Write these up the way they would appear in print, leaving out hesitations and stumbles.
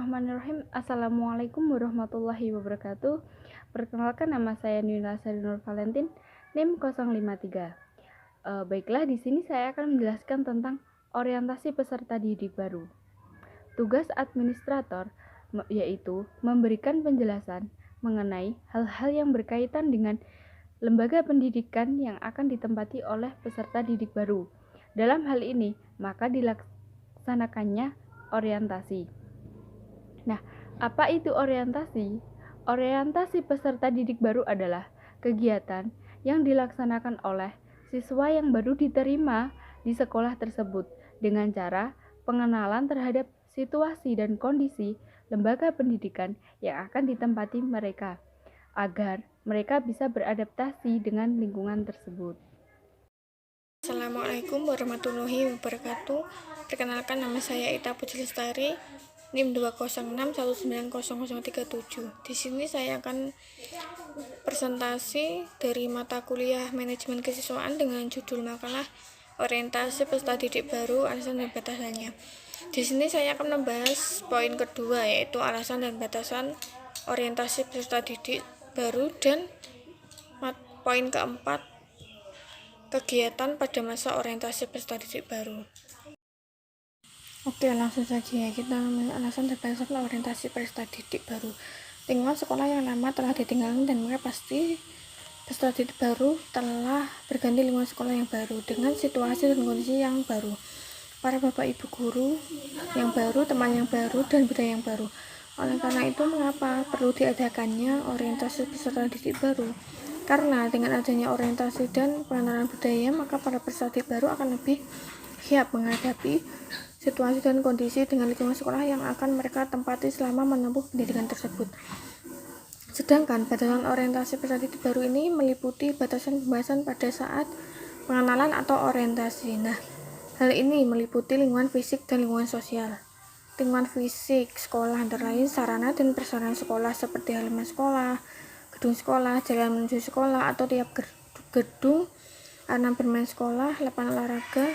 Bismillahirrahmanirrahim. Assalamualaikum warahmatullahi wabarakatuh. Perkenalkan, nama saya Nina Sarinur Valentin, NIM 053. Baiklah, di sini saya akan menjelaskan tentang orientasi peserta didik baru. Tugas administrator yaitu memberikan penjelasan mengenai hal-hal yang berkaitan dengan lembaga pendidikan yang akan ditempati oleh peserta didik baru. Dalam hal ini, maka dilaksanakannya orientasi. Nah, apa itu orientasi? Orientasi peserta didik baru adalah kegiatan yang dilaksanakan oleh siswa yang baru diterima di sekolah tersebut dengan cara pengenalan terhadap situasi dan kondisi lembaga pendidikan yang akan ditempati mereka, agar mereka bisa beradaptasi dengan lingkungan tersebut. Assalamualaikum warahmatullahi wabarakatuh. Perkenalkan, nama saya Ita Putri Lestari, NIM 206190037. Di sini saya akan presentasi dari mata kuliah manajemen kesiswaan dengan judul makalah orientasi peserta didik baru, alasan dan batasannya. Di sini saya akan membahas poin kedua, yaitu alasan dan batasan orientasi peserta didik baru, dan poin keempat, kegiatan pada masa orientasi peserta didik baru. Oke, langsung saja ya, kita alasan dan batasan orientasi peserta didik baru. Lingkungan sekolah yang lama telah ditinggalkan dan mereka pasti peserta didik baru telah berganti lingkungan sekolah yang baru dengan situasi dan kondisi yang baru. Para bapak ibu guru yang baru, teman yang baru, dan budaya yang baru. Oleh karena itu, mengapa perlu diadakannya orientasi peserta didik baru? Karena dengan adanya orientasi dan pengenalan budaya, maka para peserta didik baru akan lebih siap menghadapi situasi dan kondisi dengan lingkungan sekolah yang akan mereka tempati selama menempuh pendidikan tersebut. Sedangkan batasan orientasi peserta didik baru ini meliputi batasan pembahasan pada saat pengenalan atau orientasi. Nah, hal ini meliputi lingkungan fisik dan lingkungan sosial. Lingkungan fisik sekolah antara lain sarana dan prasarana sekolah seperti halaman sekolah, gedung sekolah, jalan menuju sekolah atau tiap gedung, arena bermain sekolah, lapangan olahraga,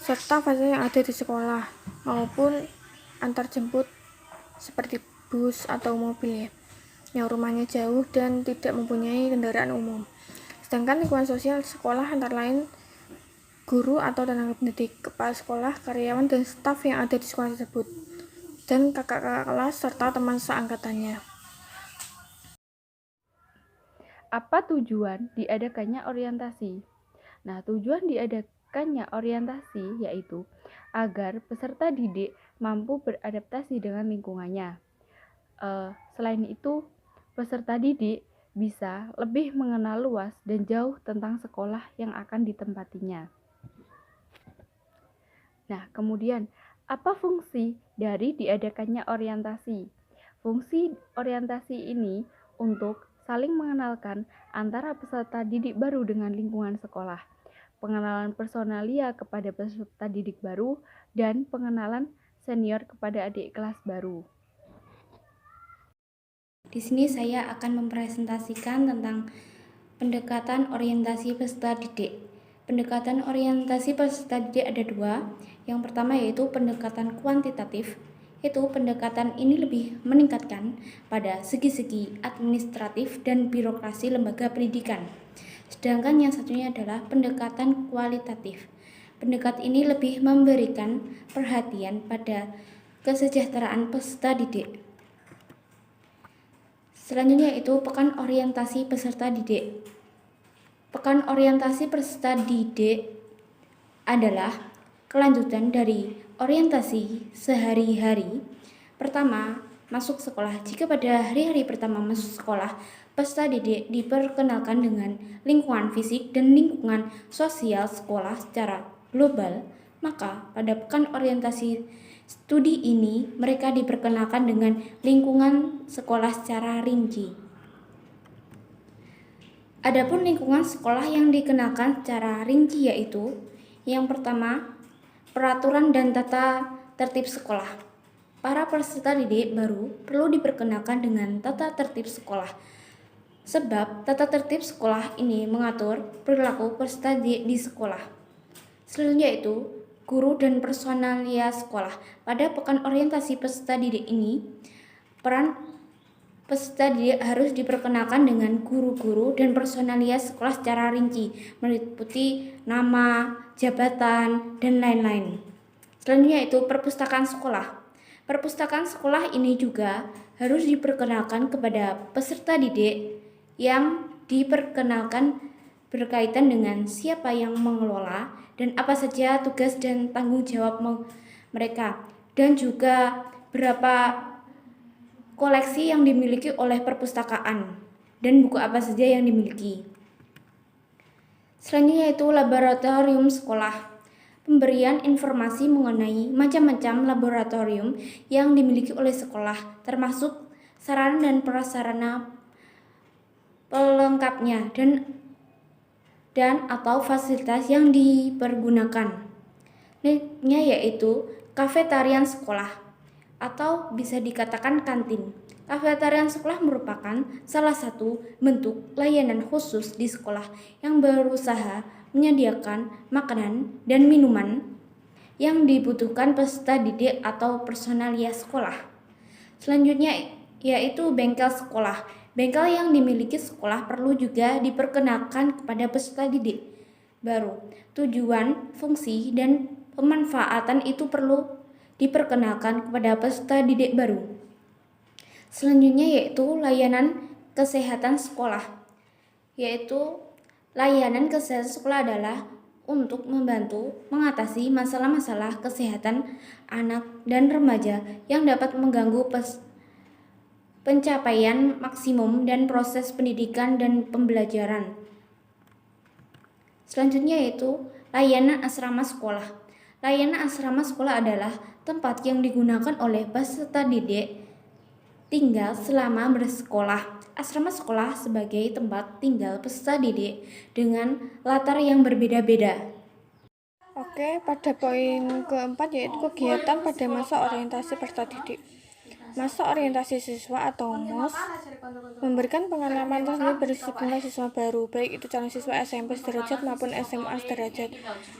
serta fasilitas yang ada di sekolah maupun antar jemput seperti bus atau mobil yang rumahnya jauh dan tidak mempunyai kendaraan umum. Sedangkan lingkungan sosial sekolah antara lain guru atau tenaga pendidik, kepala sekolah, karyawan, dan staf yang ada di sekolah tersebut, dan kakak-kakak kelas serta teman seangkatannya. Apa tujuan diadakannya orientasi? Nah, tujuan diadakannya orientasi yaitu agar peserta didik mampu beradaptasi dengan lingkungannya. Selain itu, peserta didik bisa lebih mengenal luas dan jauh tentang sekolah yang akan ditempatinya. Nah, kemudian apa fungsi dari diadakannya orientasi? Fungsi orientasi ini untuk saling mengenalkan antara peserta didik baru dengan lingkungan sekolah, pengenalan personalia kepada peserta didik baru, dan pengenalan senior kepada adik kelas baru. Di sini saya akan mempresentasikan tentang pendekatan orientasi peserta didik. Pendekatan orientasi peserta didik ada dua. Yang pertama yaitu pendekatan kuantitatif, yaitu pendekatan ini lebih meningkatkan pada segi-segi administratif dan birokrasi lembaga pendidikan. Sedangkan yang satunya adalah pendekatan kualitatif. Pendekatan ini lebih memberikan perhatian pada kesejahteraan peserta didik. Selanjutnya yaitu pekan orientasi peserta didik. Pekan orientasi peserta didik adalah kelanjutan dari orientasi sehari-hari. Pertama, masuk sekolah. Jika pada hari-hari pertama masuk sekolah, peserta didik diperkenalkan dengan lingkungan fisik dan lingkungan sosial sekolah secara global, maka pada pekan orientasi studi ini mereka diperkenalkan dengan lingkungan sekolah secara rinci. Adapun lingkungan sekolah yang dikenalkan secara rinci yaitu yang pertama, peraturan dan tata tertib sekolah. Para peserta didik baru perlu diperkenalkan dengan tata tertib sekolah, sebab tata tertib sekolah ini mengatur perilaku peserta didik di sekolah. Selanjutnya yaitu guru dan personalia sekolah. Pada pekan orientasi peserta didik ini, peran peserta didik harus diperkenalkan dengan guru-guru dan personalia sekolah secara rinci, meliputi nama, jabatan, dan lain-lain. Selanjutnya itu perpustakaan sekolah. Perpustakaan sekolah ini juga harus diperkenalkan kepada peserta didik yang diperkenalkan berkaitan dengan siapa yang mengelola dan apa saja tugas dan tanggung jawab mereka, dan juga berapa koleksi yang dimiliki oleh perpustakaan dan buku apa saja yang dimiliki. Selanjutnya itu laboratorium sekolah. Pemberian informasi mengenai macam-macam laboratorium yang dimiliki oleh sekolah, termasuk sarana dan prasarana pelengkapnya dan atau fasilitas yang dipergunakan. Selanjutnya yaitu kafetarian sekolah atau bisa dikatakan kantin. Kafetarian sekolah merupakan salah satu bentuk layanan khusus di sekolah yang berusaha menyediakan makanan dan minuman yang dibutuhkan peserta didik atau personalia sekolah. Selanjutnya yaitu bengkel sekolah. Bengkel yang dimiliki sekolah perlu juga diperkenalkan kepada peserta didik baru. Tujuan, fungsi, dan pemanfaatan itu perlu diperkenalkan kepada peserta didik baru. Selanjutnya yaitu layanan kesehatan sekolah. Yaitu layanan kesehatan sekolah adalah untuk membantu mengatasi masalah-masalah kesehatan anak dan remaja yang dapat mengganggu pencapaian maksimum dan proses pendidikan dan pembelajaran. Selanjutnya yaitu layanan asrama sekolah. Layanan asrama sekolah adalah tempat yang digunakan oleh peserta didik tinggal selama bersekolah. Asrama sekolah sebagai tempat tinggal peserta didik dengan latar yang berbeda-beda. Oke, pada poin keempat yaitu kegiatan pada masa orientasi peserta didik. Masa orientasi siswa atau MOS memberikan pengalaman tersebut pada sejumlah siswa baru, baik itu calon siswa SMP sederajat maupun SMA sederajat,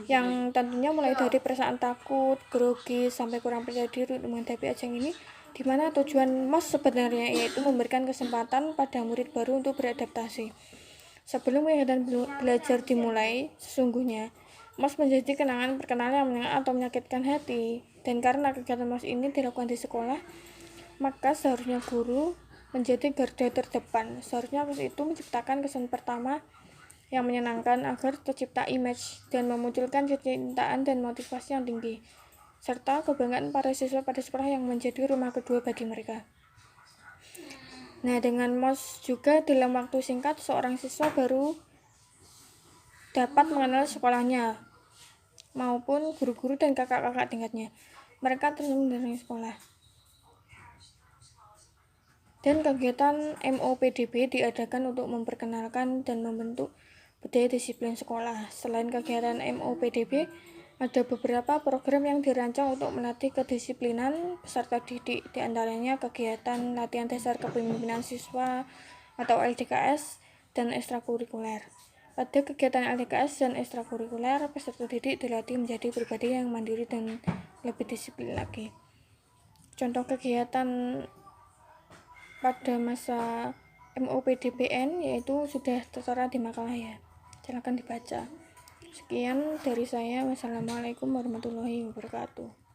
yang tentunya mulai dari perasaan takut, grogi, sampai kurang percaya diri untuk menghadapi ajang ini, di mana tujuan MOS sebenarnya yaitu memberikan kesempatan pada murid baru untuk beradaptasi. Sebelum kegiatan belajar dimulai, sesungguhnya MOS menjadi kenangan perkenalan yang menyengat atau menyakitkan hati, dan karena kegiatan MOS ini dilakukan di sekolah, maka seharusnya guru menjadi garda terdepan. Seharusnya MOS itu menciptakan kesan pertama yang menyenangkan agar tercipta image dan memunculkan kecintaan dan motivasi yang tinggi, serta kebanggaan para siswa pada sekolah yang menjadi rumah kedua bagi mereka. Nah, dengan MOS juga dalam waktu singkat seorang siswa baru dapat mengenal sekolahnya maupun guru-guru dan kakak-kakak tingkatnya. Mereka terus mendatangi sekolah. Dan kegiatan MOPDB diadakan untuk memperkenalkan dan membentuk budaya disiplin sekolah. Selain kegiatan MOPDB, ada beberapa program yang dirancang untuk melatih kedisiplinan peserta didik, di antaranya kegiatan latihan dasar kepemimpinan siswa atau LDKS dan ekstrakurikuler. Pada kegiatan LDKS dan ekstrakurikuler, peserta didik dilatih menjadi pribadi yang mandiri dan lebih disiplin lagi. Contoh kegiatan pada masa MOPDBN yaitu sudah tertera di makalah ya. Silakan dibaca. Sekian dari saya. Wassalamualaikum warahmatullahi wabarakatuh.